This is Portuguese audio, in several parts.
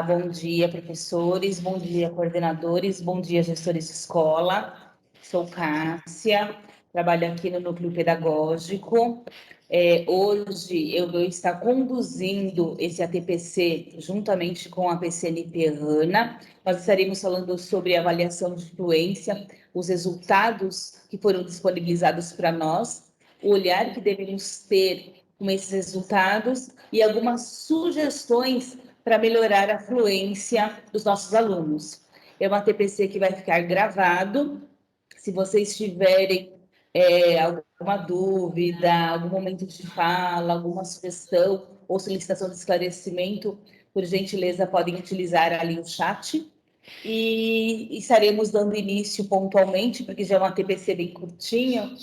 Bom dia, professores, bom dia, coordenadores, bom dia, gestores de escola. Sou Cássia, trabalho aqui no Núcleo Pedagógico. Hoje eu vou estar conduzindo esse ATPC juntamente com a PCNP Ana. Nós estaremos falando sobre avaliação de fluência, os resultados que foram disponibilizados para nós, o olhar que devemos ter com esses resultados e algumas sugestões para melhorar a fluência dos nossos alunos. É uma TPC que vai ficar gravado. Se vocês tiverem alguma dúvida, algum momento de fala, alguma sugestão ou solicitação de esclarecimento, por gentileza, podem utilizar ali o chat. E estaremos dando início pontualmente, porque já é uma TPC bem curtinha,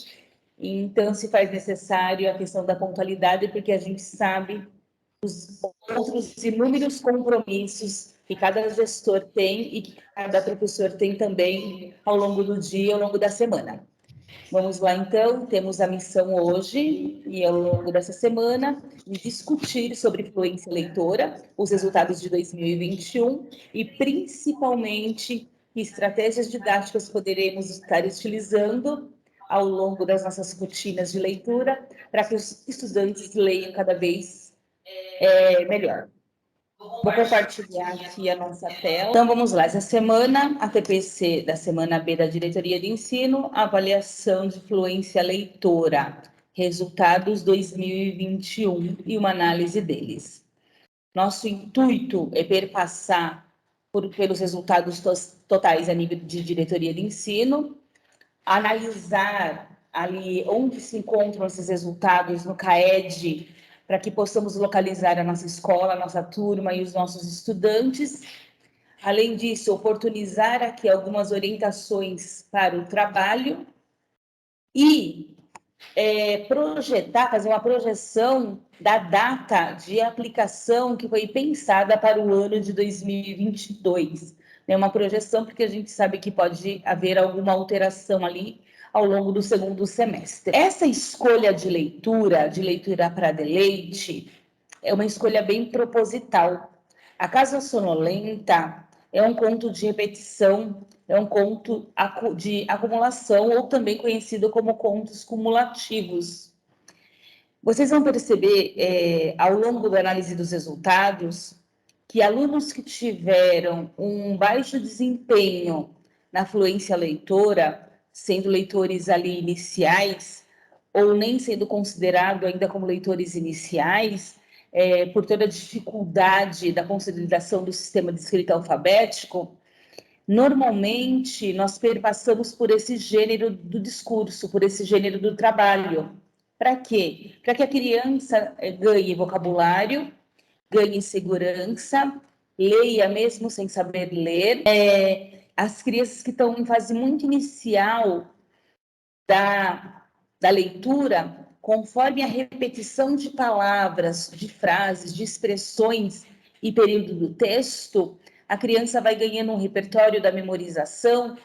então se faz necessário a questão da pontualidade, porque a gente sabe os outros inúmeros compromissos que cada gestor tem e que cada professor tem também ao longo do dia, ao longo da semana. Vamos lá, então, temos a missão hoje e ao longo dessa semana de discutir sobre fluência leitora, os resultados de 2021 e, principalmente, que estratégias didáticas poderemos estar utilizando ao longo das nossas rotinas de leitura para que os estudantes leiam cada vez melhor. Vou compartilhar aqui a nossa tela. Então, vamos lá. Essa semana, a TPC da semana B da Diretoria de Ensino, avaliação de fluência leitora, resultados 2021 e uma análise deles. Nosso intuito é perpassar pelos resultados totais a nível de Diretoria de Ensino, analisar ali onde se encontram esses resultados no CAED, para que possamos localizar a nossa escola, a nossa turma e os nossos estudantes. Além disso, oportunizar aqui algumas orientações para o trabalho e fazer uma projeção da data de aplicação que foi pensada para o ano de 2022. É uma projeção porque a gente sabe que pode haver alguma alteração ali ao longo do segundo semestre. Essa escolha de leitura para deleite, é uma escolha bem proposital. A Casa Sonolenta é um conto de repetição, é um conto de acumulação, ou também conhecido como contos cumulativos. Vocês vão perceber, ao longo da análise dos resultados, que alunos que tiveram um baixo desempenho na fluência leitora, sendo leitores ali iniciais, ou nem sendo considerado ainda como leitores iniciais, por toda a dificuldade da consolidação do sistema de escrita alfabético, normalmente nós perpassamos por esse gênero do discurso, por esse gênero do trabalho. Para quê? Para que a criança ganhe vocabulário, ganhe segurança, leia mesmo sem saber ler. As crianças que estão em fase muito inicial da leitura, conforme a repetição de palavras, de frases, de expressões e período do texto, a criança vai ganhando um repertório da memorização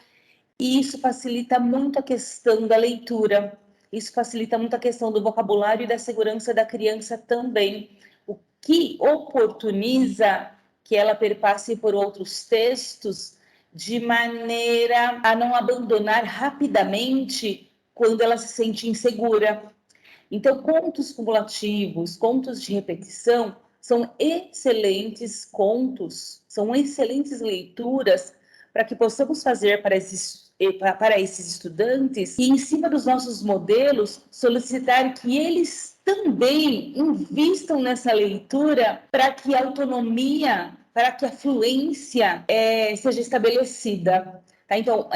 e isso facilita muito a questão da leitura, isso facilita muito a questão do vocabulário e da segurança da criança também, o que oportuniza que ela perpasse por outros textos de maneira a não abandonar rapidamente quando ela se sente insegura. Então, contos cumulativos, contos de repetição, são excelentes contos, são excelentes leituras para que possamos fazer para esses estudantes e, em cima dos nossos modelos, solicitar que eles também invistam nessa leitura para que a autonomia, para que a fluência seja estabelecida. Tá? Então,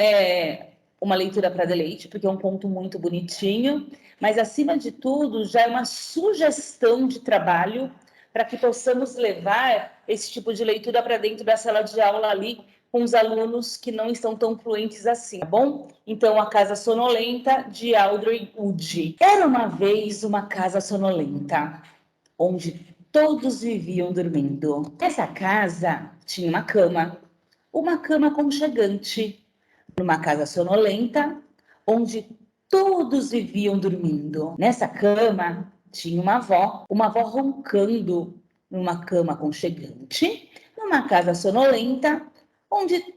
uma leitura para deleite, porque é um ponto muito bonitinho, mas, acima de tudo, já é uma sugestão de trabalho para que possamos levar esse tipo de leitura para dentro da sala de aula ali, com os alunos que não estão tão fluentes assim, tá bom? Então, A Casa Sonolenta, de Audrey Wood. Era uma vez uma casa sonolenta, onde todos viviam dormindo. Essa casa tinha uma cama aconchegante, numa casa sonolenta, onde todos viviam dormindo. Nessa cama tinha uma avó roncando numa cama aconchegante, numa casa sonolenta, onde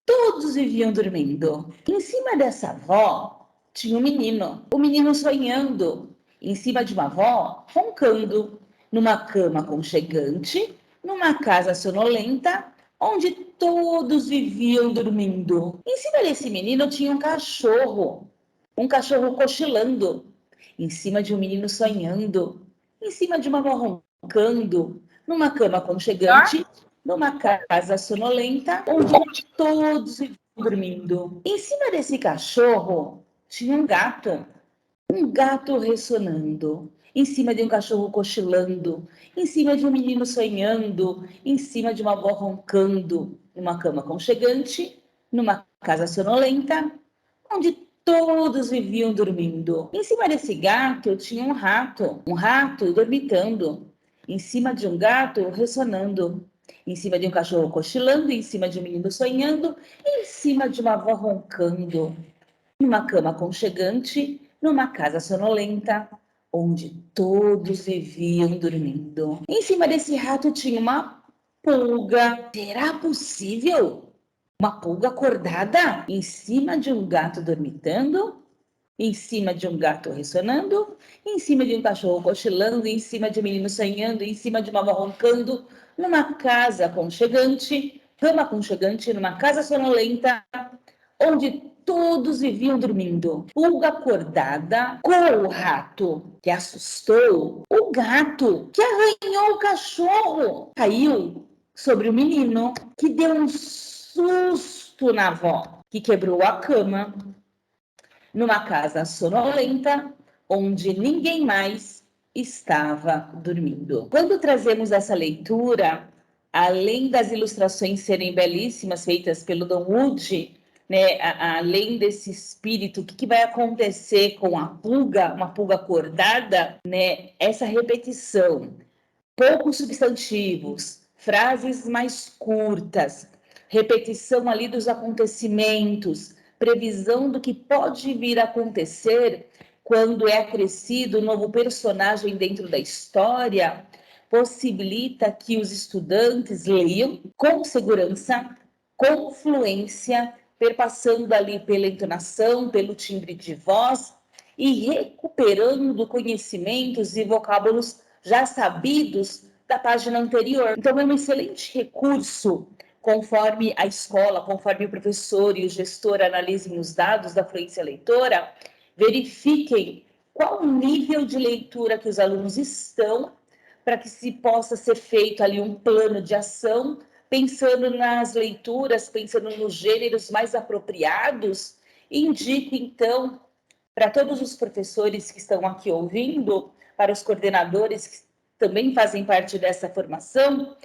todos viviam dormindo. Em cima dessa avó tinha um menino, o menino sonhando, em cima de uma avó roncando, numa cama aconchegante, numa casa sonolenta, onde todos viviam dormindo. Em cima desse menino tinha um cachorro cochilando, em cima de um menino sonhando, em cima de uma avó roncando, numa cama aconchegante, numa casa sonolenta, onde todos dormindo. Em cima desse cachorro tinha um gato ressonando. Em cima de um cachorro cochilando, em cima de um menino sonhando, em cima de uma avó roncando, numa cama aconchegante, numa casa sonolenta, onde todos viviam dormindo. Em cima desse gato tinha um rato dormitando. Em cima de um gato ressonando. Em cima de um cachorro cochilando, em cima de um menino sonhando, em cima de uma avó roncando. Numa cama aconchegante, numa casa sonolenta, onde todos viviam dormindo. Em cima desse rato tinha uma pulga. Será possível? Uma pulga acordada em cima de um gato dormitando, em cima de um gato ressonando, em cima de um cachorro cochilando, em cima de um menino sonhando, em cima de uma avó roncando, numa casa aconchegante, cama aconchegante, numa casa sonolenta, onde todos viviam dormindo. Pulga acordada com o rato, que assustou o gato, que arranhou o cachorro, caiu sobre o menino, que deu um susto na avó, que quebrou a cama, numa casa sonolenta, onde ninguém mais estava dormindo. Quando trazemos essa leitura, além das ilustrações serem belíssimas, feitas pelo Don Wood, né, além desse espírito, o que vai acontecer com a pulga, uma pulga acordada, né, essa repetição, poucos substantivos, frases mais curtas, repetição ali dos acontecimentos, previsão do que pode vir a acontecer quando é acrescido um novo personagem dentro da história, possibilita que os estudantes leiam com segurança, com fluência, perpassando ali pela entonação, pelo timbre de voz e recuperando conhecimentos e vocábulos já sabidos da página anterior. Então, é um excelente recurso, conforme a escola, conforme o professor e o gestor analisem os dados da fluência leitora, verifiquem qual o nível de leitura que os alunos estão, para que se possa ser feito ali um plano de ação, pensando nas leituras, pensando nos gêneros mais apropriados. Indico, então, para todos os professores que estão aqui ouvindo, para os coordenadores que também fazem parte dessa formação,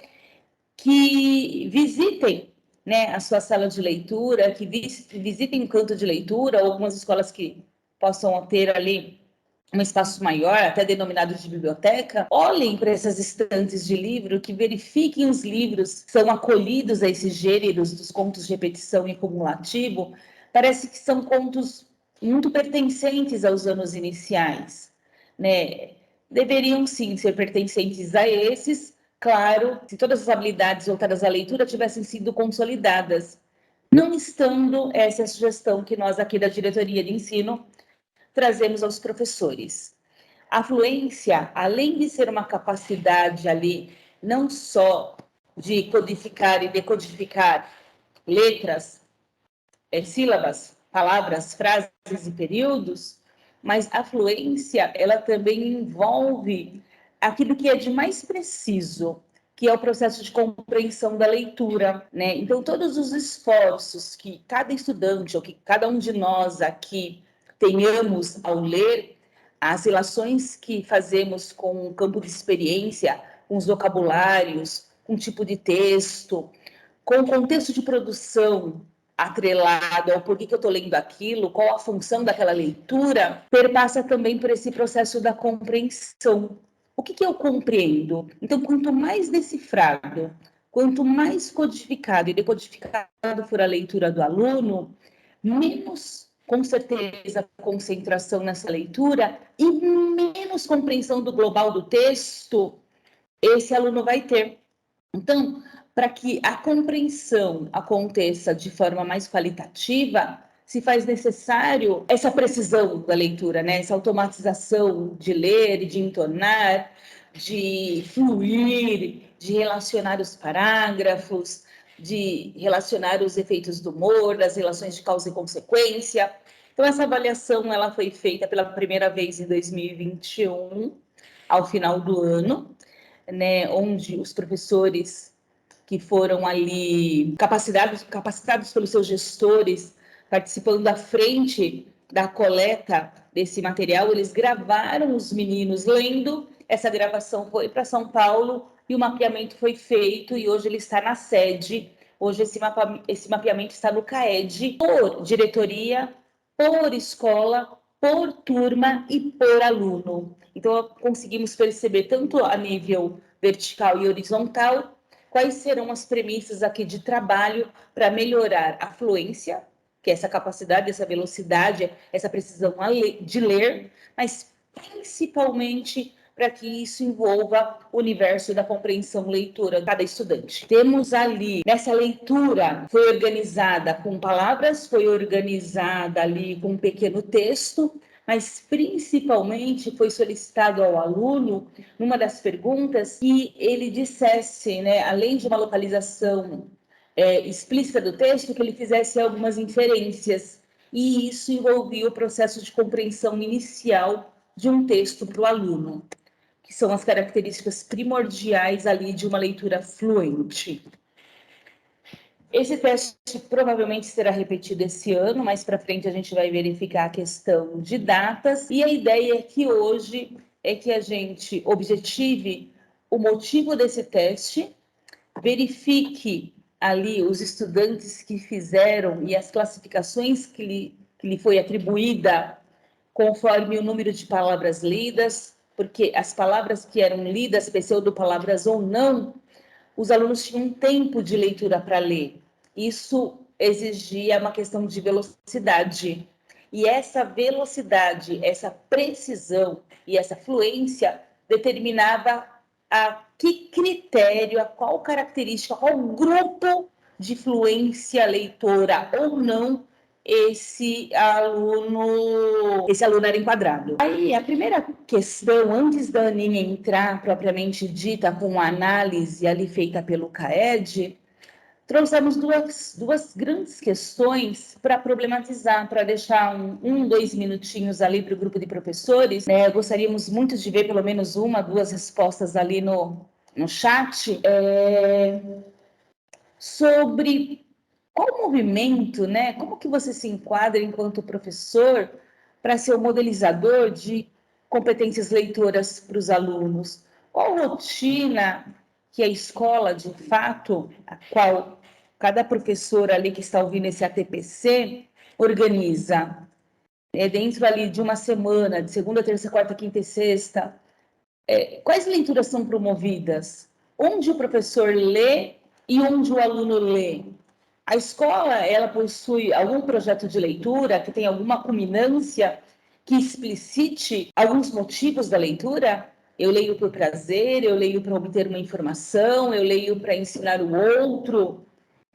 que visitem, né, a sua sala de leitura, que visitem o canto de leitura, ou algumas escolas que possam ter ali um espaço maior, até denominado de biblioteca, olhem para essas estantes de livro, que verifiquem os livros que são acolhidos a esses gêneros dos contos de repetição e cumulativo. Parece que são contos muito pertencentes aos anos iniciais, né? Deveriam sim ser pertencentes a esses, claro, se todas as habilidades voltadas à leitura tivessem sido consolidadas. Não estando, essa é a sugestão que nós aqui da diretoria de ensino trazemos aos professores. A fluência, além de ser uma capacidade ali, não só de codificar e decodificar letras, sílabas, palavras, frases e períodos, mas a fluência, ela também envolve aquilo que é de mais preciso, que é o processo de compreensão da leitura, né? Então, todos os esforços que cada estudante, ou que cada um de nós aqui tenhamos ao ler, as relações que fazemos com o campo de experiência, com os vocabulários, com o tipo de texto, com o contexto de produção atrelado ao porquê que eu estou lendo aquilo, qual a função daquela leitura, perpassa também por esse processo da compreensão. O que eu compreendo? Então, quanto mais decifrado, quanto mais codificado e decodificado for a leitura do aluno, menos, com certeza, concentração nessa leitura e menos compreensão do global do texto esse aluno vai ter. Então, para que a compreensão aconteça de forma mais qualitativa, se faz necessário essa precisão da leitura, né? Essa automatização de ler, de entonar, de fluir, de relacionar os parágrafos, de relacionar os efeitos do humor, as relações de causa e consequência. Então, essa avaliação ela foi feita pela primeira vez em 2021, ao final do ano, né, onde os professores que foram ali capacitados pelos seus gestores, participando da frente da coleta desse material, eles gravaram os meninos lendo. Essa gravação foi para São Paulo e o mapeamento foi feito e hoje ele está na sede. Hoje esse mapeamento está no CAED, por diretoria, por escola, por turma e por aluno. Então, conseguimos perceber tanto a nível vertical e horizontal, quais serão as premissas aqui de trabalho para melhorar a fluência, que é essa capacidade, essa velocidade, essa precisão de ler, mas principalmente para que isso envolva o universo da compreensão leitora de cada estudante. Temos ali, nessa leitura, foi organizada com palavras, foi organizada ali com um pequeno texto, mas principalmente foi solicitado ao aluno, numa das perguntas, que ele dissesse, né, além de uma localização explícita do texto, que ele fizesse algumas inferências, e isso envolvia o processo de compreensão inicial de um texto para o aluno, que são as características primordiais ali de uma leitura fluente. Esse teste provavelmente será repetido esse ano, mais para frente a gente vai verificar a questão de datas, e a ideia aqui hoje é que a gente objetive o motivo desse teste, verifique ali os estudantes que fizeram e as classificações que lhe foi atribuída conforme o número de palavras lidas, porque as palavras que eram lidas, pseudo-palavras ou não, os alunos tinham um tempo de leitura para ler. Isso exigia uma questão de velocidade. E essa velocidade, essa precisão e essa fluência determinava a que critério, a qual característica, qual grupo de fluência leitora ou não esse aluno era enquadrado. Aí, a primeira questão, antes da Aninha entrar propriamente dita com a análise ali feita pelo CAED, trouxemos duas grandes questões para problematizar, para deixar 2 minutinhos ali para o grupo de professores. Gostaríamos muito de ver pelo menos 2 respostas ali no chat, sobre qual movimento, né? Como que você se enquadra enquanto professor para ser o modelizador de competências leitoras para os alunos? Qual rotina que a escola, de fato, a qual cada professor ali que está ouvindo esse ATPC organiza? Dentro ali de uma semana, de segunda, terça, quarta, quinta e sexta, quais leituras são promovidas? Onde o professor lê e onde o aluno lê? A escola, ela possui algum projeto de leitura que tem alguma culminância que explicite alguns motivos da leitura? Eu leio por prazer, eu leio para obter uma informação, eu leio para ensinar o outro,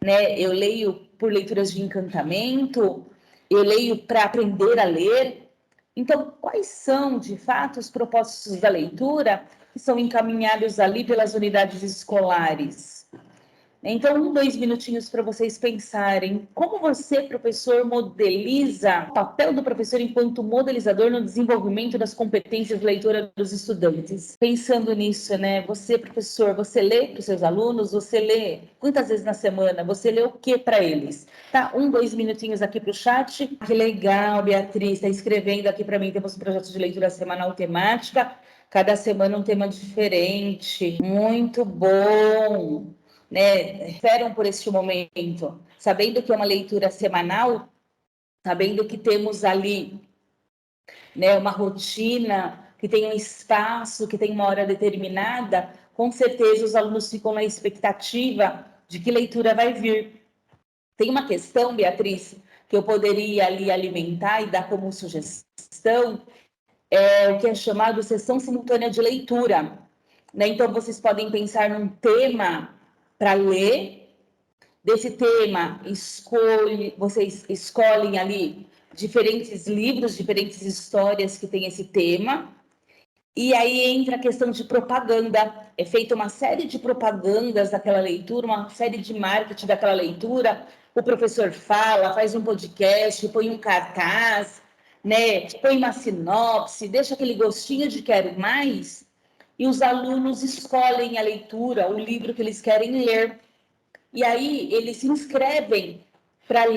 né? Eu leio por leituras de encantamento, eu leio para aprender a ler. Então, quais são, de fato, os propósitos da leitura que são encaminhados ali pelas unidades escolares? Então, 2 minutinhos para vocês pensarem como você, professor, modeliza o papel do professor enquanto modelizador no desenvolvimento das competências de leitura dos estudantes. Pensando nisso, né? Você, professor, você lê para os seus alunos? Você lê quantas vezes na semana? Você lê o que para eles? Tá? 2 minutinhos aqui para o chat. Que legal, Beatriz, está escrevendo aqui para mim. Temos um projeto de leitura semanal temática. Cada semana um tema diferente. Muito bom! Né, esperam por este momento, sabendo que é uma leitura semanal, sabendo que temos ali, né, uma rotina, que tem um espaço, que tem uma hora determinada, com certeza os alunos ficam na expectativa de que leitura vai vir. Tem uma questão, Beatriz, que eu poderia ali alimentar e dar como sugestão, o que é chamado sessão simultânea de leitura. Né? Então, vocês podem pensar num tema para ler. Desse tema, vocês escolhem ali diferentes livros, diferentes histórias que têm esse tema. E aí entra a questão de propaganda. É feita uma série de propagandas daquela leitura, uma série de marketing daquela leitura. O professor fala, faz um podcast, põe um cartaz, né? Põe uma sinopse, deixa aquele gostinho de quero mais. E os alunos escolhem a leitura, o livro que eles querem ler. E aí eles se inscrevem para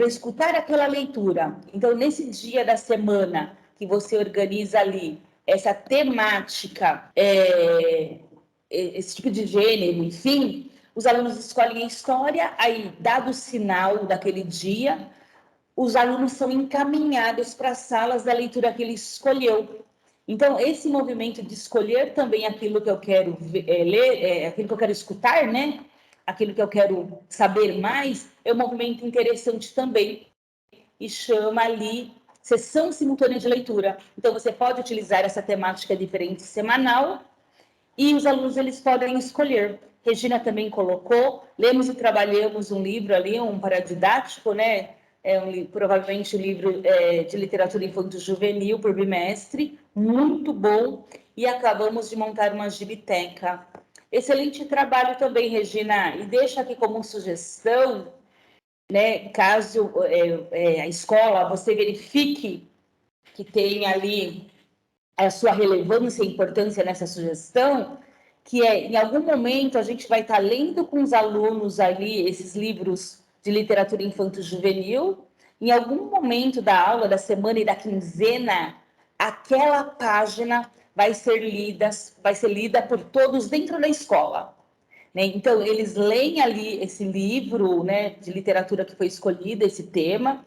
escutar aquela leitura. Então, nesse dia da semana que você organiza ali essa temática, esse tipo de gênero, enfim, os alunos escolhem a história, aí, dado o sinal daquele dia, os alunos são encaminhados para as salas da leitura que ele escolheu. Então, esse movimento de escolher também aquilo que eu quero ler, aquilo que eu quero escutar, né? Aquilo que eu quero saber mais, é um movimento interessante também. E chama ali sessão simultânea de leitura. Então, você pode utilizar essa temática diferente semanal e os alunos eles podem escolher. Regina também colocou, lemos e trabalhamos um livro ali, um paradidático, né? Provavelmente um livro de literatura infanto-juvenil por bimestre, muito bom, e acabamos de montar uma gibiteca. Excelente trabalho também, Regina, e deixa aqui como sugestão, né, caso a escola, você verifique que tem ali a sua relevância e importância nessa sugestão, que em algum momento a gente vai estar lendo com os alunos ali esses livros de literatura infanto-juvenil, em algum momento da aula, da semana e da quinzena, aquela página vai ser lida por todos dentro da escola. Né? Então, eles leem ali esse livro, né, de literatura que foi escolhido, esse tema,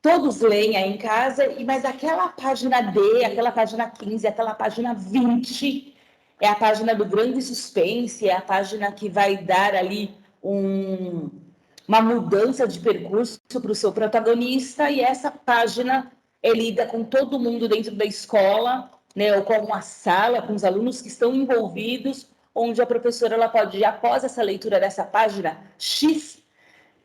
todos leem aí em casa, mas aquela página D, aquela página 15, aquela página 20, é a página do grande suspense, é a página que vai dar ali uma mudança de percurso para o seu protagonista, e essa página é lida com todo mundo dentro da escola, né, ou com a sala, com os alunos que estão envolvidos, onde a professora ela pode, após essa leitura dessa página X,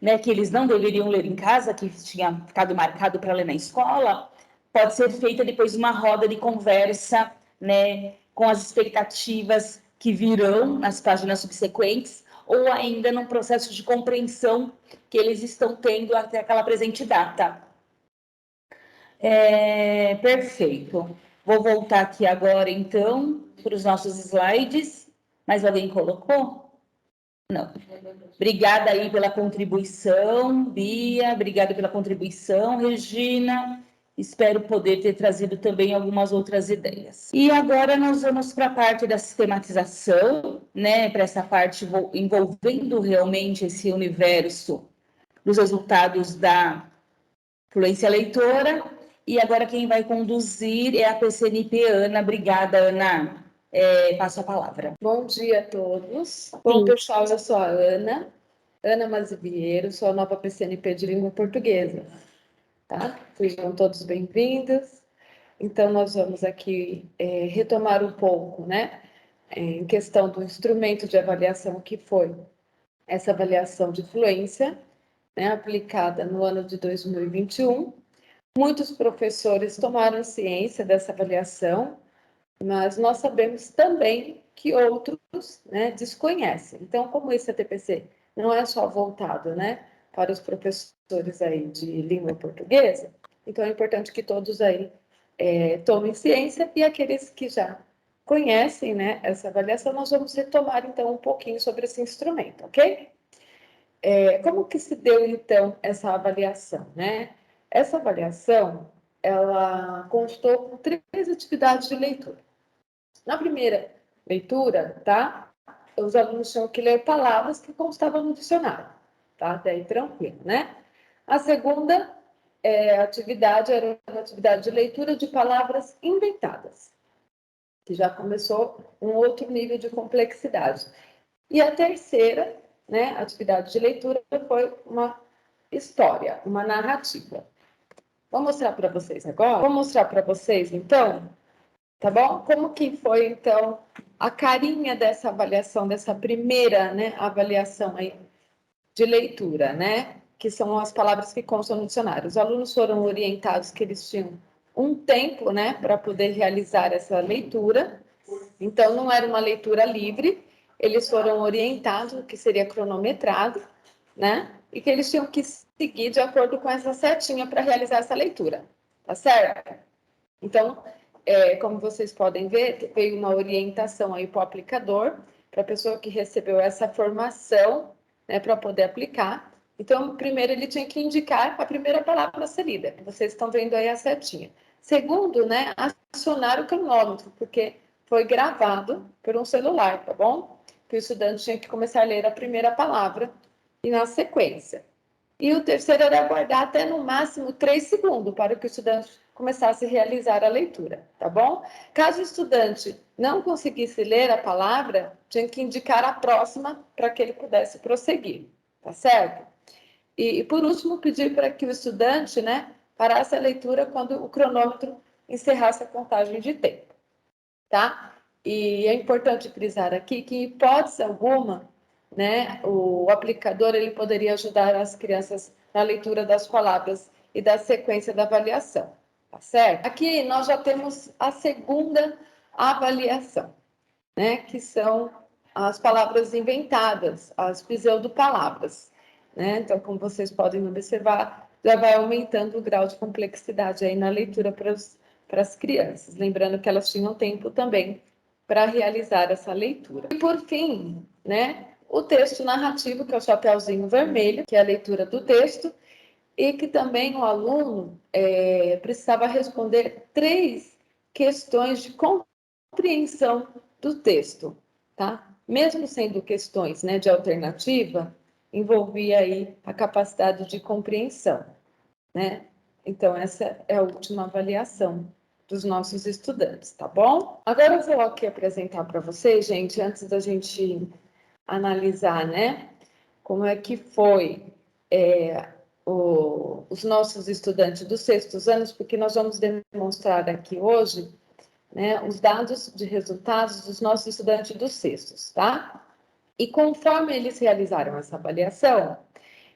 né, que eles não deveriam ler em casa, que tinha ficado marcado para ler na escola, pode ser feita depois uma roda de conversa, né, com as expectativas que virão nas páginas subsequentes, ou ainda num processo de compreensão que eles estão tendo até aquela presente data. Perfeito. Vou voltar aqui agora, então, para os nossos slides. Mais alguém colocou? Não. Obrigada aí pela contribuição, Bia. Obrigada pela contribuição, Regina. Espero poder ter trazido também algumas outras ideias. E agora nós vamos para a parte da sistematização, né? Para essa parte envolvendo realmente esse universo dos resultados da fluência leitora. E agora quem vai conduzir é a PCNP, Ana. Obrigada, Ana. Passo a palavra. Bom dia a todos. Bom, pessoal, eu sou a Ana Mazivieiro, sou a nova PCNP de Língua Portuguesa. Tá? Sejam todos bem-vindos. Então, nós vamos aqui retomar um pouco, né, em questão do instrumento de avaliação que foi essa avaliação de fluência, né, aplicada no ano de 2021. Muitos professores tomaram ciência dessa avaliação, mas nós sabemos também que outros, né, desconhecem. Então, como esse ATPC não é só voltado, né, para os professores aí de língua portuguesa, então é importante que todos aí tomem ciência, e aqueles que já conhecem, né, essa avaliação, nós vamos retomar então um pouquinho sobre esse instrumento, ok? Como que se deu então essa avaliação, né? Essa avaliação, ela constou com 3 atividades de leitura. Na primeira leitura, tá? Os alunos tinham que ler palavras que constavam no dicionário, tá? Daí tranquilo, né? A segunda atividade era uma atividade de leitura de palavras inventadas, que já começou um outro nível de complexidade. E a terceira, né, atividade de leitura foi uma história, uma narrativa. Vou mostrar para vocês agora. Vou mostrar para vocês, então, Tá bom? Como que foi, então, a carinha dessa avaliação, dessa primeira, né, avaliação aí de leitura, né? Que são as palavras que constam no dicionário. Os alunos foram orientados que eles tinham um tempo, né, para poder realizar essa leitura. Então, não era uma leitura livre, eles foram orientados, que seria cronometrado, né? E que eles tinham que seguir de acordo com essa setinha para realizar essa leitura, tá certo? Então, como vocês podem ver, veio uma orientação aí para o aplicador, para a pessoa que recebeu essa formação, né, para poder aplicar. Então, primeiro ele tinha que indicar a primeira palavra a ser lida. Vocês estão vendo aí a setinha. Segundo, né, acionar o cronômetro, porque foi gravado por um celular, tá bom? Que o estudante tinha que começar a ler a primeira palavra e na sequência. E o terceiro era aguardar até no máximo 3 segundos para que o estudante começasse a realizar a leitura, tá bom? Caso o estudante não conseguisse ler a palavra, tinha que indicar a próxima para que ele pudesse prosseguir, tá certo? E por último, pedir para que o estudante, né, parasse a leitura quando o cronômetro encerrasse a contagem de tempo, tá? E é importante frisar aqui que, em hipótese alguma, né, o aplicador ele poderia ajudar as crianças na leitura das palavras e da sequência da avaliação, tá certo? Aqui nós já temos a segunda avaliação, né, que são as palavras inventadas, as pseudopalavras, né? Então, como vocês podem observar, já vai aumentando o grau de complexidade aí na leitura para as crianças, lembrando que elas tinham tempo também para realizar essa leitura. E por fim, né, o texto narrativo, que é o chapeuzinho vermelho, que é a leitura do texto, e que também o aluno precisava responder 3 questões de compreensão do texto, tá? Mesmo sendo questões, né, de alternativa, envolvia aí a capacidade de compreensão, né? Então, essa é a última avaliação dos nossos estudantes, tá bom? Agora eu vou aqui apresentar para vocês, gente, antes da gente analisar, né, como é que foi os nossos estudantes dos 6º anos, porque nós vamos demonstrar aqui hoje, né, os dados de resultados dos nossos estudantes dos 6º, tá? E conforme eles realizaram essa avaliação,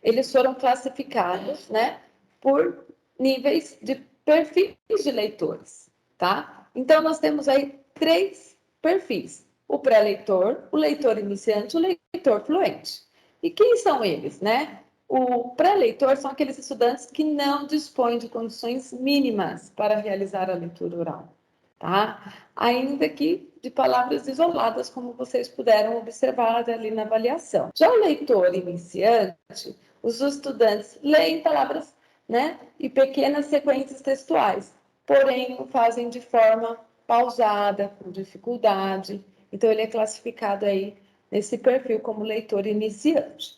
eles foram classificados, né, por níveis de perfis de leitores, tá? Então, nós temos aí 3 perfis: o pré-leitor, o leitor iniciante, o leitor fluente. E quem são eles, né? O pré-leitor são aqueles estudantes que não dispõem de condições mínimas para realizar a leitura oral, tá? Ainda que de palavras isoladas, como vocês puderam observar ali na avaliação. Já o leitor iniciante, os estudantes leem palavras, né, e pequenas sequências textuais, porém o fazem de forma pausada, com dificuldade. Então, ele é classificado aí nesse perfil como leitor iniciante.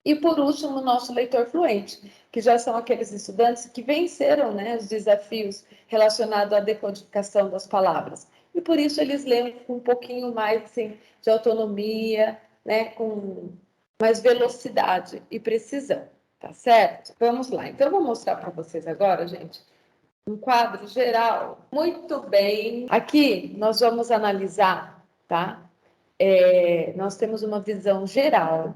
E, por último, o nosso leitor fluente, que já são aqueles estudantes que venceram, né, os desafios relacionados à decodificação das palavras. E, por isso, eles leem com um pouquinho mais assim, de autonomia, né, com mais velocidade e precisão, tá certo? Vamos lá. Então, eu vou mostrar para vocês agora, gente, um quadro geral. Muito bem. Aqui, nós vamos analisar, tá? Nós temos uma visão geral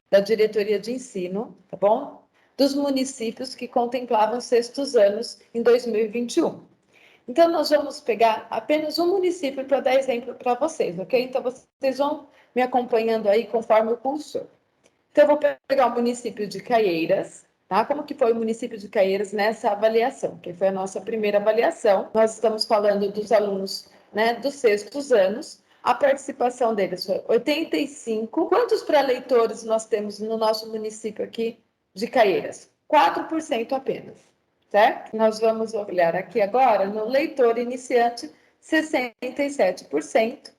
da diretoria de ensino, tá bom? Dos municípios que contemplavam 6º anos em 2021. Então, nós vamos pegar apenas um município para dar exemplo para vocês, ok? Então, vocês vão me acompanhando aí conforme o cursor. Então, eu vou pegar o município de Caieiras, tá? Como que foi o município de Caieiras nessa avaliação? Que foi a nossa primeira avaliação. Nós estamos falando dos alunos, né, dos 6º anos. A participação deles foi 85. Quantos pré-leitores nós temos no nosso município aqui de Caieiras? 4% apenas, certo? Nós vamos olhar aqui agora no leitor iniciante, 67%,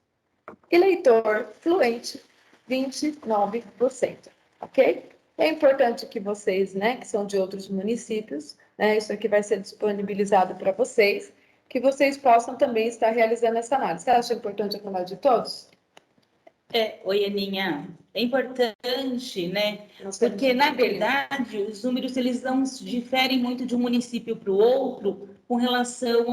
e leitor fluente, 29%, ok? É importante que vocês, né, que são de outros municípios, né, isso aqui vai ser disponibilizado para vocês, que vocês possam também estar realizando essa análise. Você acha importante a análise de todos? Oi, Aninha. É importante, né? Porque, na verdade, os números eles não diferem muito de um município para o outro, com relação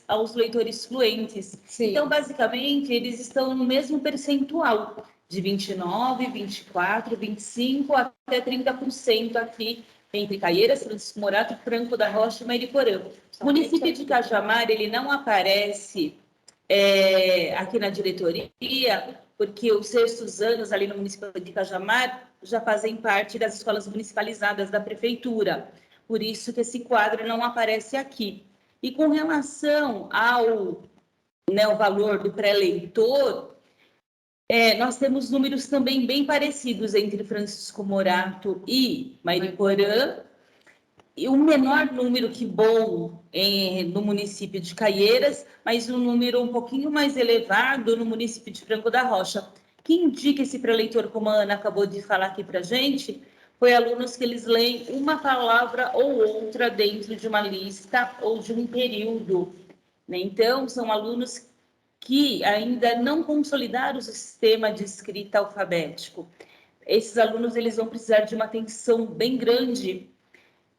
aos leitores fluentes. Sim. Então, basicamente, eles estão no mesmo percentual, de 29%, 24%, 25% até 30% aqui, entre Caieiras, Francisco Morato, Franco da Rocha e Mariporã. O município de Cajamar, ele não aparece aqui na diretoria, porque os sextos anos ali no município de Cajamar já fazem parte das escolas municipalizadas da prefeitura. Por isso que esse quadro não aparece aqui. E com relação ao o valor do pré-eleitor, nós temos números também bem parecidos entre Francisco Morato e Mariporã, e um menor número que bom no município de Caieiras, mas um número um pouquinho mais elevado no município de Franco da Rocha. Que indica esse pré-eleitor, como a Ana acabou de falar aqui para a gente, foi alunos que eles leem uma palavra ou outra dentro de uma lista ou de um período, né? Então, são alunos que ainda não consolidaram o sistema de escrita alfabético. Esses alunos eles vão precisar de uma atenção bem grande,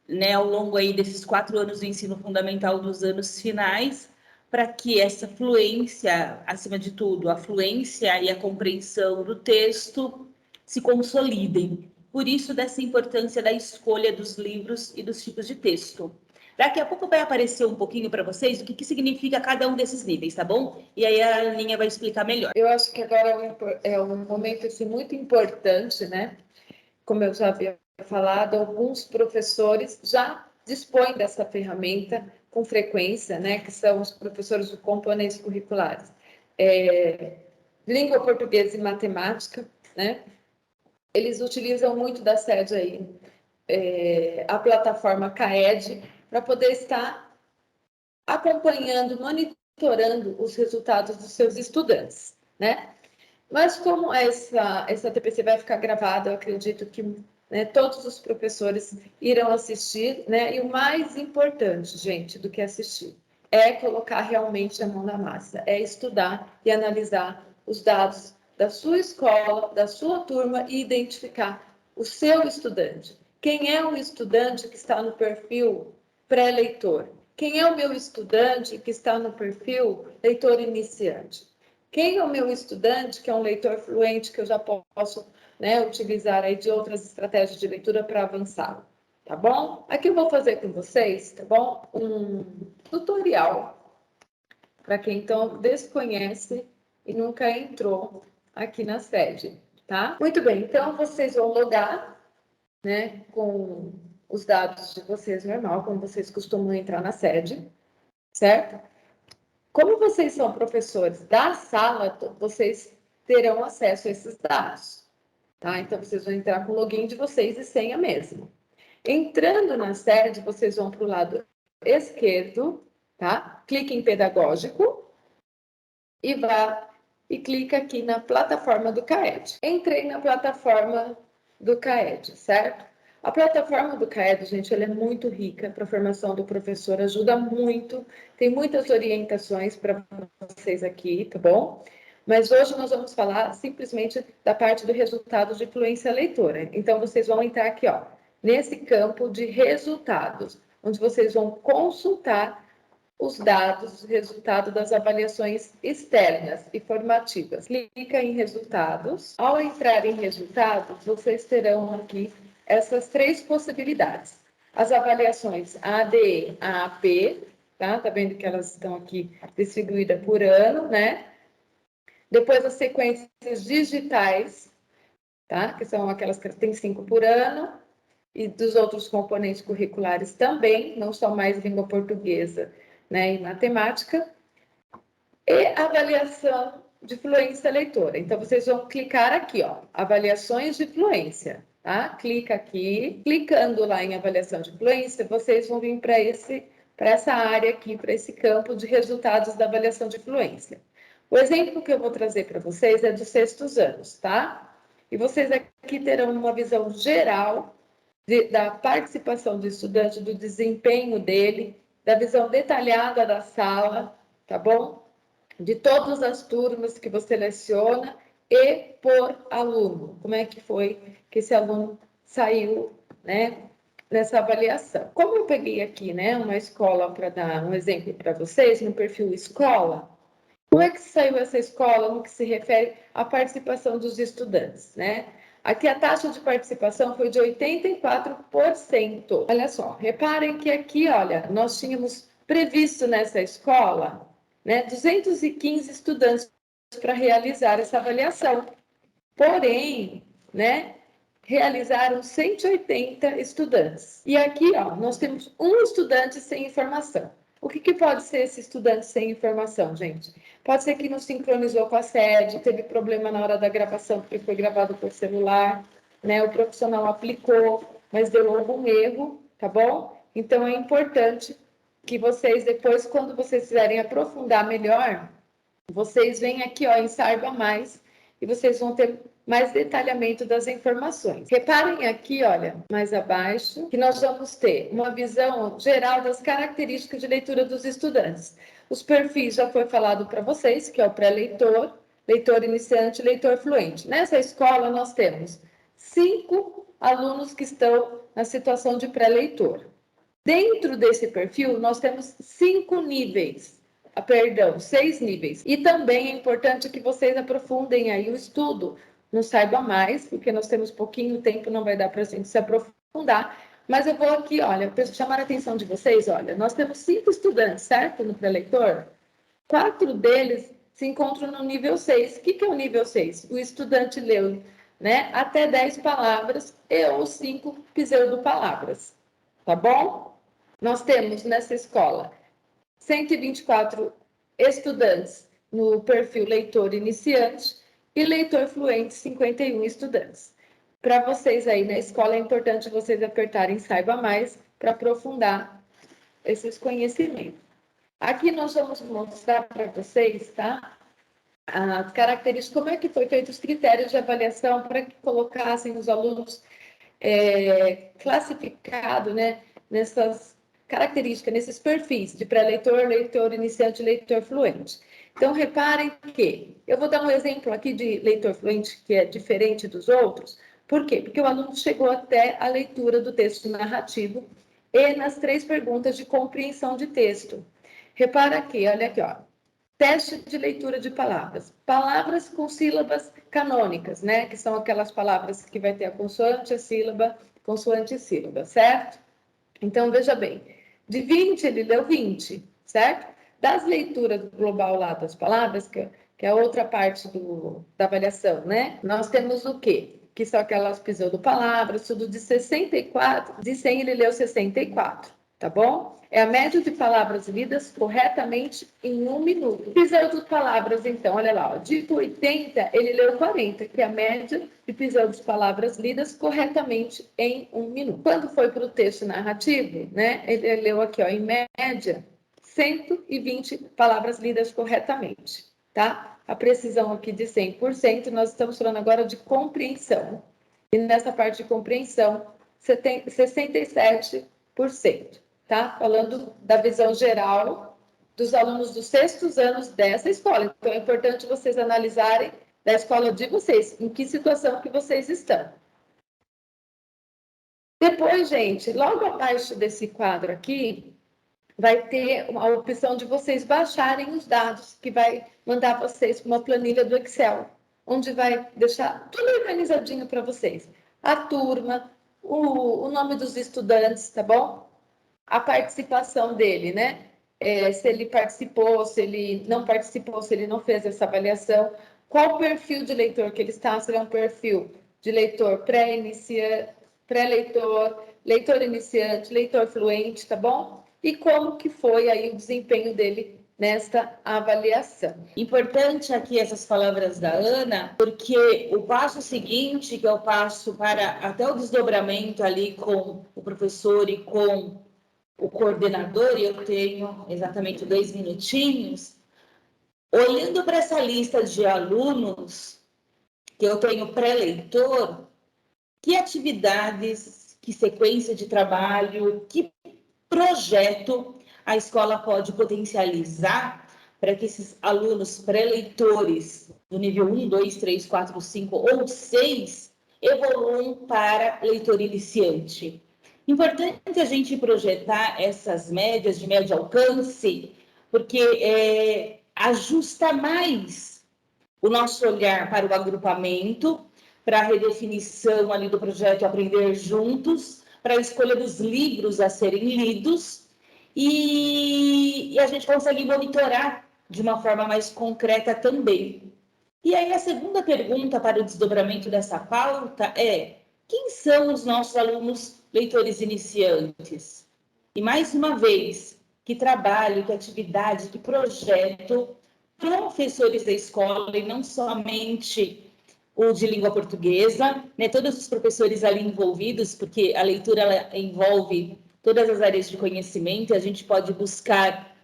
né, ao longo aí desses 4 anos do ensino fundamental, dos anos finais, para que essa fluência, acima de tudo, a fluência e a compreensão do texto se consolidem. Por isso, dessa importância da escolha dos livros e dos tipos de texto. Daqui a pouco vai aparecer um pouquinho para vocês o que significa cada um desses níveis, tá bom? E aí a Aninha vai explicar melhor. Eu acho que agora é um momento assim, muito importante, né? Como eu já havia falado, alguns professores já dispõem dessa ferramenta com frequência, né? Que são os professores de componentes curriculares. Língua portuguesa e matemática, né? Eles utilizam muito da sede aí, a plataforma CAED, para poder estar acompanhando, monitorando os resultados dos seus estudantes, né? Mas como essa TPC vai ficar gravada, eu acredito que, né, todos os professores irão assistir, né? E o mais importante, gente, do que assistir, é colocar realmente a mão na massa, é estudar e analisar os dados da sua escola, da sua turma e identificar o seu estudante. Quem é o estudante que está no perfil pré-leitor? Quem é o meu estudante que está no perfil leitor iniciante? Quem é o meu estudante que é um leitor fluente que eu já posso, né, utilizar aí de outras estratégias de leitura para avançar? Tá bom? Aqui eu vou fazer com vocês, tá bom? Um tutorial para quem então desconhece e nunca entrou aqui na sede, tá? Muito bem, então vocês vão logar, né, com os dados de vocês normal, como vocês costumam entrar na sede, certo? Como vocês são professores da sala, vocês terão acesso a esses dados, tá? Então, vocês vão entrar com o login de vocês e senha mesmo. Entrando na sede, vocês vão para o lado esquerdo, tá? Clique em pedagógico e clica aqui na plataforma do CAED. Entrei na plataforma do CAED, certo? A plataforma do CAED, gente, ela é muito rica para a formação do professor, ajuda muito, tem muitas orientações para vocês aqui, tá bom? Mas hoje nós vamos falar simplesmente da parte do resultado de fluência leitora. Então, vocês vão entrar aqui, ó, nesse campo de resultados, onde vocês vão consultar os dados, o resultado das avaliações externas e formativas. Clica em resultados. Ao entrar em resultados, vocês terão aqui essas 3 possibilidades. As avaliações ADE, AAP, tá? Tá vendo que elas estão aqui distribuídas por ano, né? Depois as sequências digitais, tá? Que são aquelas que tem 5 por ano, e dos outros componentes curriculares também, não só mais língua portuguesa, né, e matemática, e avaliação de fluência leitora. Então, vocês vão clicar aqui, ó, avaliações de fluência, tá? Clica aqui, clicando lá em avaliação de fluência, vocês vão vir para essa área aqui, para esse campo de resultados da avaliação de fluência. O exemplo que eu vou trazer para vocês é dos sextos anos, tá? E vocês aqui terão uma visão geral da participação do estudante, do desempenho dele, da visão detalhada da sala, tá bom? De todas as turmas que você seleciona e por aluno. Como é que foi que esse aluno saiu, né, nessa avaliação. Como eu peguei aqui, né, uma escola para dar um exemplo para vocês, no perfil escola, como é que saiu essa escola no que se refere à participação dos estudantes, né? Aqui a taxa de participação foi de 84%. Olha só, reparem que aqui, olha, nós tínhamos previsto nessa escola, né, 215 estudantes para realizar essa avaliação. Porém, né, realizaram 180 estudantes. E aqui, ó, nós temos um estudante sem informação. O que pode ser esse estudante sem informação, gente? Pode ser que não sincronizou com a sede, teve problema na hora da gravação, porque foi gravado por celular, né? O profissional aplicou, mas deu algum erro, tá bom? Então, é importante que vocês, depois, quando vocês quiserem aprofundar melhor, vocês vêm aqui, ó, em Saiba Mais, e vocês vão ter mais detalhamento das informações. Reparem aqui, olha, mais abaixo, que nós vamos ter uma visão geral das características de leitura dos estudantes. Os perfis já foi falado para vocês, que é o pré-leitor, leitor iniciante, leitor fluente. Nessa escola nós temos 5 alunos que estão na situação de pré-leitor. Dentro desse perfil, nós temos 5 níveis. Perdão, 6 níveis. E também é importante que vocês aprofundem aí o estudo. Não saiba mais, porque nós temos pouquinho tempo, não vai dar para a gente se aprofundar. Mas eu vou aqui, olha, chamar a atenção de vocês, olha, nós temos 5 estudantes, certo? No pré-leitor. 4 deles se encontram no nível 6. O que é o nível 6? O estudante leu, né, até 10 palavras e ou 5 pseudopalavras. Tá bom? Nós temos nessa escola 124 estudantes no perfil leitor iniciante e leitor fluente, 51 estudantes. Para vocês aí na escola, é importante vocês apertarem Saiba Mais para aprofundar esses conhecimentos. Aqui nós vamos mostrar para vocês, tá? As características, como é que foi feito os critérios de avaliação para que colocassem os alunos classificados, né, nessas características, nesses perfis de pré-leitor, leitor iniciante e leitor fluente. Então, reparem que eu vou dar um exemplo aqui de leitor fluente que é diferente dos outros. Por quê? Porque o aluno chegou até a leitura do texto narrativo e nas 3 perguntas de compreensão de texto. Repara aqui, olha aqui, ó. Teste de leitura de palavras. Palavras com sílabas canônicas, né? Que são aquelas palavras que vai ter a consoante, a sílaba, consoante e sílaba, certo? Então, veja bem, de 20 ele leu 20, certo? Das leituras global lá das palavras, que é a outra parte da avaliação, né? Nós temos o quê? Que são aquelas pseudopalavras, tudo de 64, de 100 ele leu 64, tá bom? É a média de palavras lidas corretamente em 1 minuto. Pseudopalavras, então, olha lá, ó, de 80 ele leu 40, que é a média de pseudopalavras lidas corretamente em 1 minuto. Quando foi para o texto narrativo, né, ele leu aqui, ó, em média, 120 palavras lidas corretamente, tá? A precisão aqui de 100%, nós estamos falando agora de compreensão. E nessa parte de compreensão, você tem 67%, tá? Falando da visão geral dos alunos dos 6º anos dessa escola. Então, é importante vocês analisarem da escola de vocês, em que situação que vocês estão. Depois, gente, logo abaixo desse quadro aqui, vai ter uma opção de vocês baixarem os dados, que vai mandar vocês para uma planilha do Excel, onde vai deixar tudo organizadinho para vocês. A turma, o nome dos estudantes, tá bom? A participação dele, né? Se ele participou, se ele não participou, se ele não fez essa avaliação, qual o perfil de leitor que ele está, se ele é um perfil de leitor pré-leitor, leitor iniciante, leitor fluente, tá bom? E como que foi aí o desempenho dele nesta avaliação. Importante aqui essas palavras da Ana, porque o passo seguinte, que é o passo para até o desdobramento ali com o professor e com o coordenador, e eu tenho exatamente 2 minutinhos, olhando para essa lista de alunos que eu tenho pré-leitor, que atividades, que sequência de trabalho, que projeto a escola pode potencializar para que esses alunos pré-leitores do nível 1, 2, 3, 4, 5 ou 6 evoluam para leitor iniciante. Importante a gente projetar essas médias de médio alcance, porque ajusta mais o nosso olhar para o agrupamento, para a redefinição ali do projeto Aprender Juntos, para a escolha dos livros a serem lidos, e a gente consegue monitorar de uma forma mais concreta também. E aí a segunda pergunta para o desdobramento dessa pauta é: quem são os nossos alunos leitores iniciantes? E mais uma vez, que trabalho, que atividade, que projeto professores da escola, e não somente o de língua portuguesa, né? Todos os professores ali envolvidos, porque a leitura ela envolve todas as áreas de conhecimento, e a gente pode buscar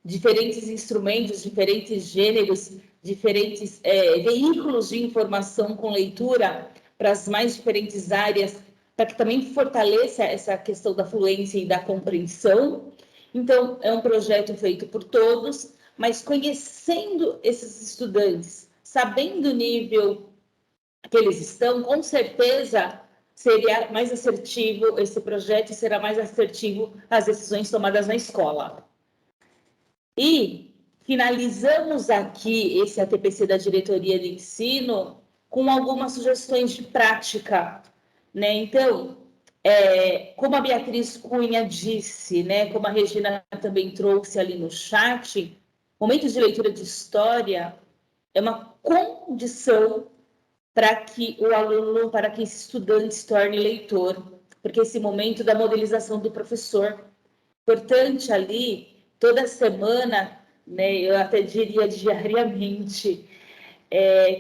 diferentes instrumentos, diferentes gêneros, diferentes veículos de informação com leitura para as mais diferentes áreas, para que também fortaleça essa questão da fluência e da compreensão. Então, é um projeto feito por todos, mas conhecendo esses estudantes, sabendo o nível que eles estão, com certeza seria mais assertivo esse projeto e será mais assertivo as decisões tomadas na escola. E finalizamos aqui esse ATPC da Diretoria de Ensino com algumas sugestões de prática, né? Então, como a Beatriz Cunha disse, né, como a Regina também trouxe ali no chat, momentos de leitura de história é uma condição para que o aluno, para que esse estudante se torne leitor, porque esse momento da modelização do professor, importante ali, toda semana, né, eu até diria diariamente,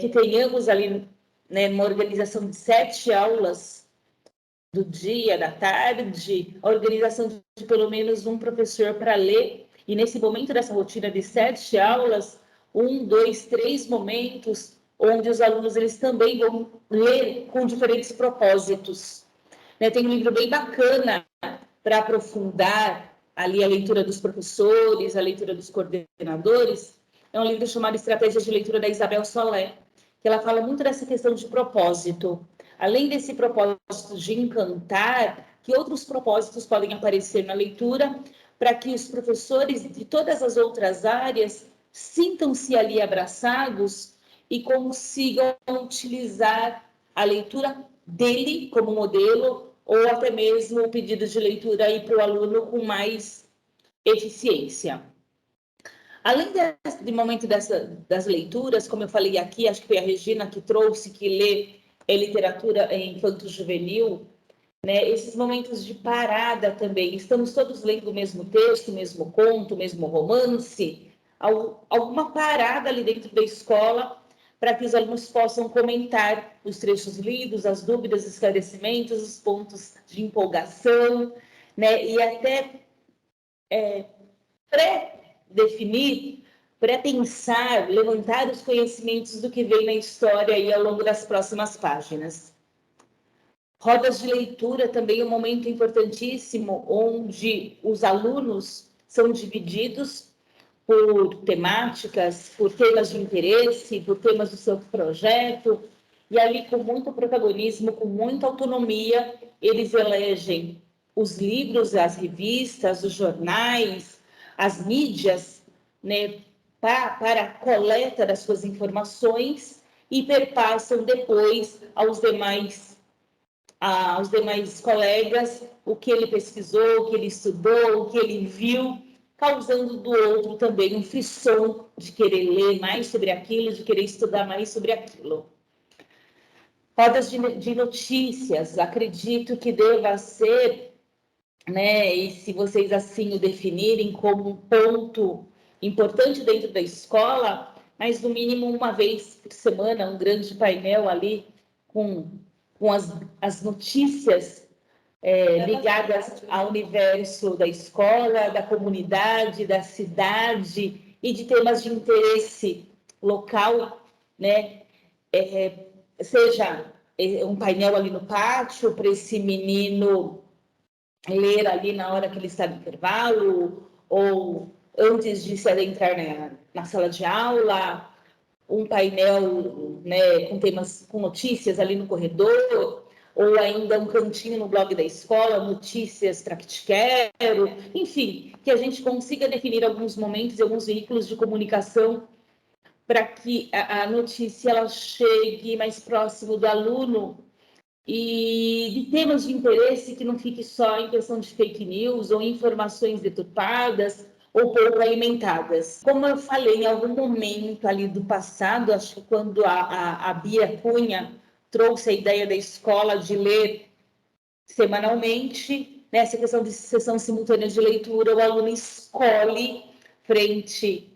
que tenhamos ali, né, uma organização de 7 aulas do dia, da tarde, a organização de pelo menos um professor para ler, e nesse momento dessa rotina de 7 aulas, 1, 2, 3 momentos, onde os alunos eles também vão ler com diferentes propósitos. Né, tem um livro bem bacana para aprofundar ali a leitura dos professores, a leitura dos coordenadores, é um livro chamado Estratégias de Leitura, da Isabel Solé, que ela fala muito dessa questão de propósito. Além desse propósito de encantar, que outros propósitos podem aparecer na leitura, para que os professores de todas as outras áreas sintam-se ali abraçados e consigam utilizar a leitura dele como modelo, ou até mesmo o pedido de leitura aí para o aluno com mais eficiência. Além do momento das leituras, como eu falei aqui, acho que foi a Regina que trouxe, que lê literatura infanto-juvenil, né? Esses momentos de parada também, estamos todos lendo o mesmo texto, o mesmo conto, o mesmo romance, alguma parada ali dentro da escola, para que os alunos possam comentar os trechos lidos, as dúvidas, os esclarecimentos, os pontos de empolgação, né? E até pré-definir, pré-pensar, levantar os conhecimentos do que vem na história aí ao longo das próximas páginas. Rodas de leitura também é um momento importantíssimo, onde os alunos são divididos por temáticas, por temas de interesse, por temas do seu projeto, e ali com muito protagonismo, com muita autonomia, eles elegem os livros, as revistas, os jornais, as mídias, né, para a coleta das suas informações e perpassam depois aos demais colegas o que ele pesquisou, o que ele estudou, o que ele viu, causando do outro também um frisson de querer ler mais sobre aquilo, de querer estudar mais sobre aquilo. Rodas de notícias, acredito que deva ser, né, e se vocês assim o definirem, como um ponto importante dentro da escola, mas no mínimo uma vez por semana, um grande painel ali com as notícias ligadas ao universo da escola, da comunidade, da cidade e de temas de interesse local, né? Seja um painel ali no pátio para esse menino ler ali na hora que ele está no intervalo, ou antes de se adentrar na sala de aula, um painel, né, com temas, com notícias ali no corredor, ou ainda um cantinho no blog da escola, notícias para que te quero, enfim, que a gente consiga definir alguns momentos e alguns veículos de comunicação para que a notícia ela chegue mais próximo do aluno e de temas de interesse que não fique só em questão de fake news ou informações deturpadas ou pouco alimentadas. Como eu falei em algum momento ali do passado, acho que quando a Bia Cunha trouxe a ideia da escola de ler semanalmente, nessa questão de sessão simultânea de leitura, o aluno escolhe frente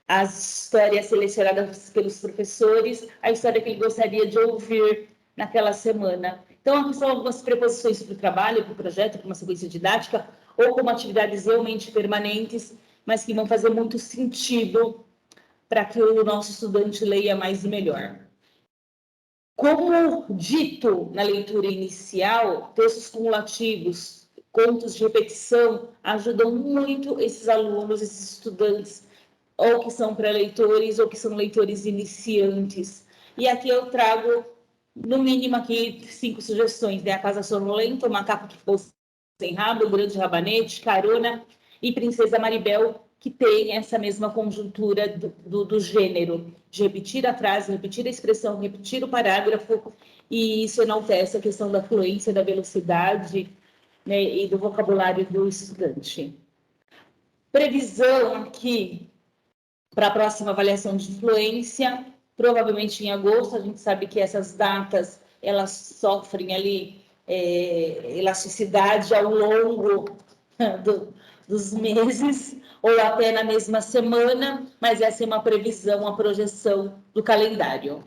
às histórias selecionadas pelos professores, a história que ele gostaria de ouvir naquela semana. Então, são algumas preposições para o trabalho, para o projeto, para uma sequência didática, ou como atividades realmente permanentes, mas que vão fazer muito sentido para que o nosso estudante leia mais e melhor. Como dito na leitura inicial, textos cumulativos, contos de repetição, ajudam muito esses alunos, esses estudantes, ou que são pré-leitores, ou que são leitores iniciantes. E aqui eu trago, no mínimo, aqui 5 sugestões, né? A Casa Sonolenta, O Macaco que Ficou Sem Rabo, O Grande Rabanete, Carona e Princesa Maribel, que tem essa mesma conjuntura do gênero, de repetir a frase, repetir a expressão, repetir o parágrafo, e isso enaltece a questão da fluência, da velocidade, né, e do vocabulário do estudante. Previsão aqui para a próxima avaliação de fluência, provavelmente em agosto. A gente sabe que essas datas elas sofrem ali elasticidade ao longo dos meses, ou até na mesma semana, mas essa é uma previsão, uma projeção do calendário.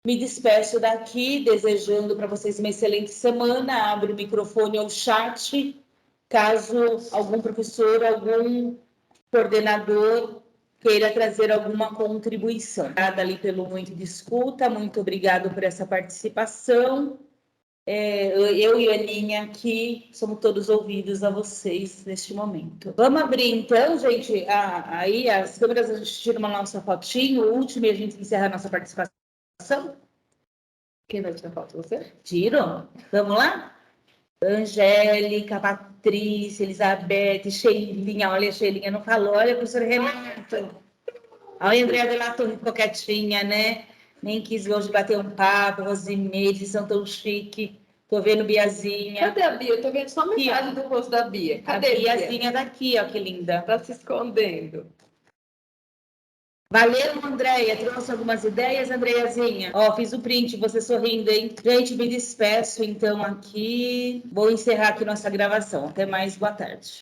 Me despeço daqui, desejando para vocês uma excelente semana. Abro o microfone ou chat, caso algum professor, algum coordenador queira trazer alguma contribuição. Obrigada ali pelo muito de escuta, muito obrigado por essa participação. Eu e a Aninha aqui somos todos ouvidos a vocês neste momento. Vamos abrir então, gente, aí as câmeras, a gente tira uma nossa fotinho, o último, e a gente encerra a nossa participação. Quem vai tirar foto? Você? Tiro? Vamos lá? Angélica, Patrícia, Elizabeth, Sheilinha, olha, a Sheilinha não falou, olha, professor Renato. Olha, a Andréa de la Torre ficou quietinha, né? Nem quis hoje bater um papo, Rosimeire, vocês são tão chique. Tô vendo Biazinha. Cadê a Bia? Eu tô vendo só metade do rosto da Bia. Cadê a Biazinha daqui, ó, que linda. Tá se escondendo. Valeu, Andréia. Trouxe algumas ideias, Andreiazinha? Ó, fiz o print, você sorrindo, hein? Gente, me despeço, então, aqui. Vou encerrar aqui nossa gravação. Até mais, boa tarde.